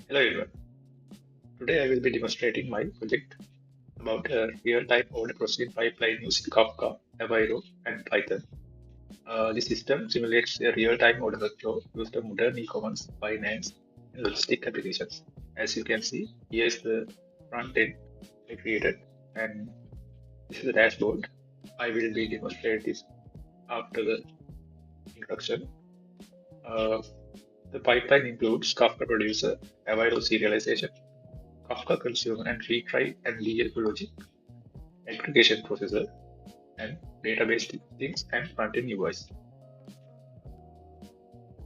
Hello everyone. Today I will be demonstrating my project about a real-time order processing pipeline using Kafka, Avro, and Python. This system simulates a real-time order workflow using modern e-commerce, finance, and logistic applications. As you can see, here is the front end I created, and this is the dashboard. I will be demonstrating this after the introduction. The pipeline includes Kafka producer, Avro serialization, Kafka consumer and retry and DLP logic, aggregation processor, and database things and front-end UIs.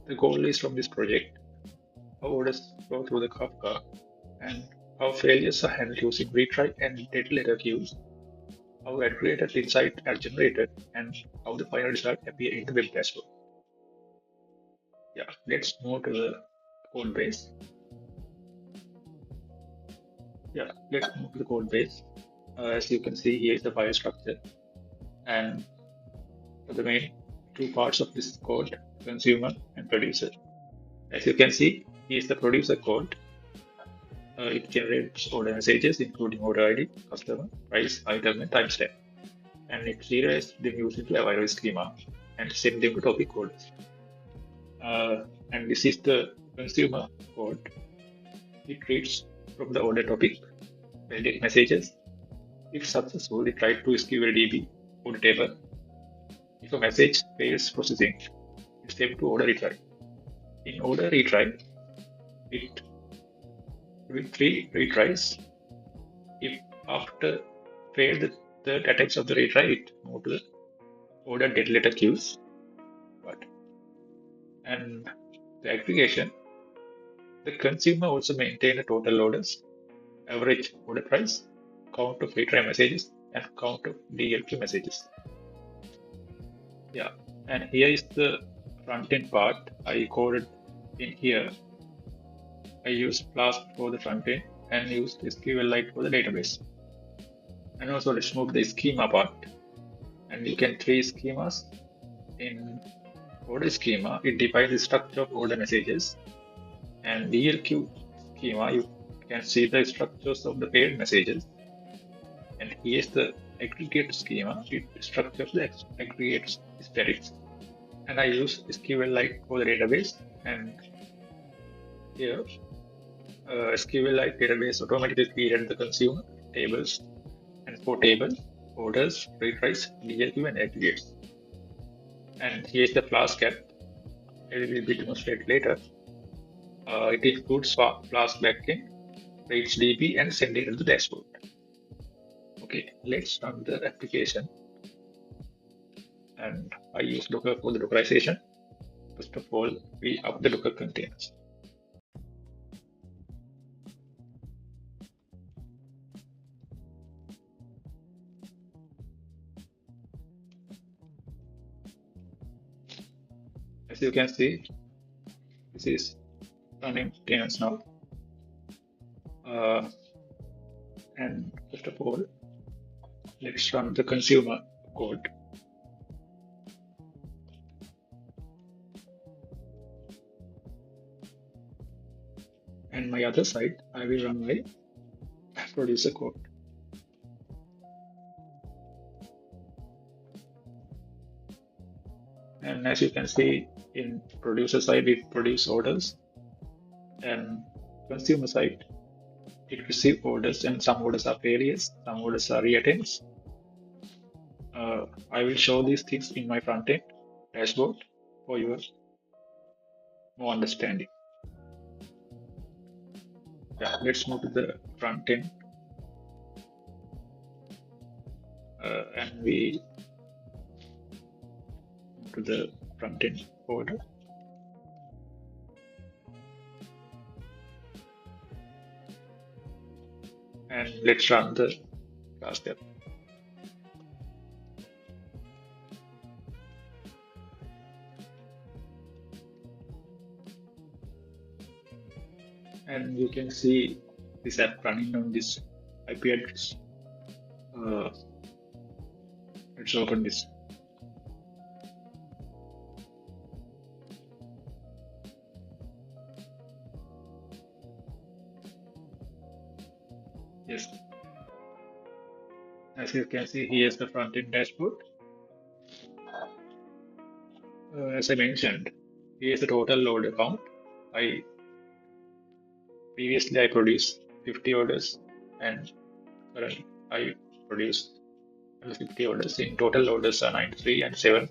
The goal is from this project how orders flow through the Kafka and how failures are handled using retry and data letter queues, how aggregated insights are generated, and how the final result appear in the web dashboard. Yeah, let's move to the code base. Yeah, let's move to the code base. As you can see, here is the file structure, and the main two parts of this code, consumer and producer. As you can see, here's the producer code. It generates order messages including order ID, customer, price, item, and timestamp. And it serializes them using the Avro schema and send them to topic orders. And this is the consumer code. It reads from the order topic, validate messages. If successful, it writes to SQLDB order table. If a message fails processing, it's sent to order retry. In order retry, it with 3 retries. If after failed the third attempts of the retry, it moved to the order data letter queues. And the aggregation, the consumer also maintain the total orders, average order price, count of retry messages, and count of DLP messages. Yeah, and here is the front end part. I coded in here. I used Flask for the front end and used SQLite for the database. And also let's move to the schema part. And you can create schemas. In order schema, it defines the structure of order messages. And DLQ schema, you can see the structures of the paired messages. And here's the aggregate schema. It structures the aggregates statics. And I use SQLite for the database. And here, SQLite database automatically created the consumer tables and for tables, orders, retries, DLQ, and aggregates. And here's the Flask app. It will be demonstrated later. It includes Flask backend, reads DB, and send it to the dashboard. Okay, let's run the application. And I use Docker for the Dockerization. First of all, we up the Docker containers. As you can see, this is running containers now. And first of all, let's run the consumer code. And my other side, I will run my producer code. And as you can see, in producer side, it produces orders, and consumer side, it receives orders, and some orders are failures, some orders are reattempts. I will show these things in my front end dashboard for your more understanding. Yeah, let's move to the front end. And we move to the front end folder. And let's run the last step. And you can see this app running on this IP address. Let's open this. Yes, as you can see, here's the front-end dashboard. As I mentioned, here's the total load count. Previously I produced 50 orders, and currently I produced 50 orders. In total orders are 93 and 7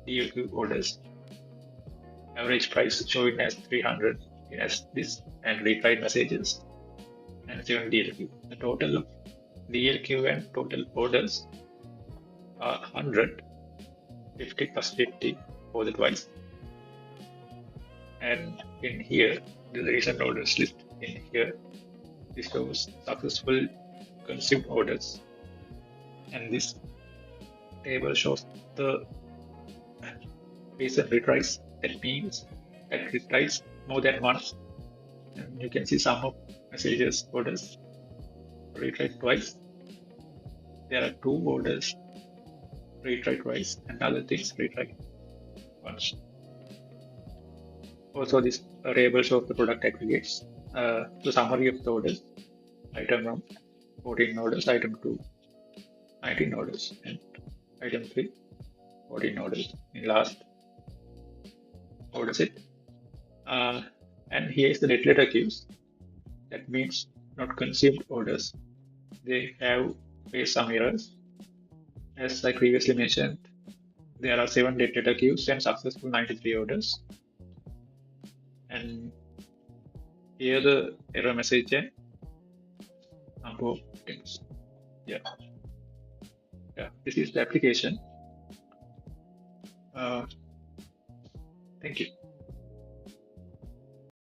DLQ orders. Average price showing as 300 as this, and retried messages and 7 DLQ. The total of DLQ and total orders are 100, 50 plus 50 for the twice. And in here, the recent orders list in here, this shows successful consumed orders. And this table shows the recent retries. That means that retries more than once. And you can see some of messages orders retried twice. There are 2 orders retried twice, and other things retried once. Also, this table shows the product aggregates. The summary of the orders. Item 1, 14 orders. Item 2, 19 orders. And item 3, 14 orders in last order set. And here is the dead letter queues. That means not consumed orders. They have faced some errors. As I previously mentioned, there are 7 dead letter queues and successful 93 orders. And here the error message and number of things. Yeah, this is the application. Thank you.